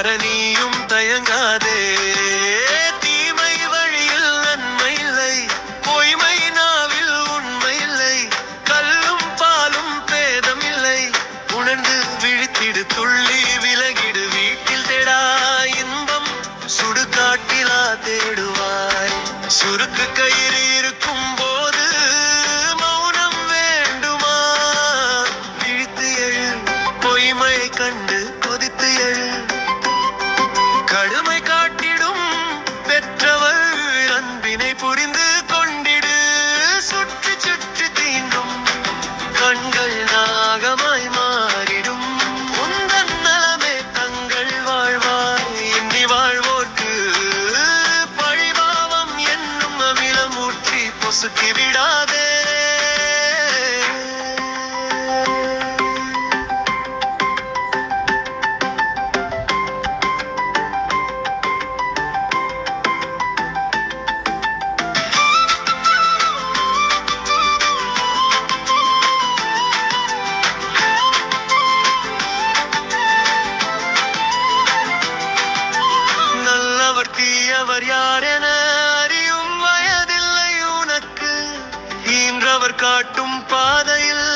வர நீயும் தயங்காதே. தீமை வழியில் நன்மை இல்லை, பொய்மை நாவில் உண்மை இல்லை, கல்லும் பாலும் பேதம் இல்லை. உணர்ந்து விழித்திடு, துள்ளி விலகிடு, வீட்டில் தேடா இன்பம் சுடுகாட்டிலா தேடுவாய். சுருக்கு கயிறு இருக்கும் போது மௌனம் வேண்டுமா? விழித்து எழு, பொய்மையை கண்டு கொதித்து எழு. கடுமை காட்டிடும் பெற்றவர் அன்பினை புரிந்து கொண்டிடு. சுற்றி சுற்றி தீண்டும் கண்கள் நாகமாய் மாறிடும். உந்தன் நலமே தங்கள் வாழ்வாய். எண்ணி வாழ்வோர்க்கு பழிபாவம் என்னும் அமிலம் ஊற்றி பொசுக்கி விடாதே. நல்லவர் தீயவர் யார் என அறியும் வயதில்லை உனக்கு. ஈன்றவர் காட்டும் பாதையில்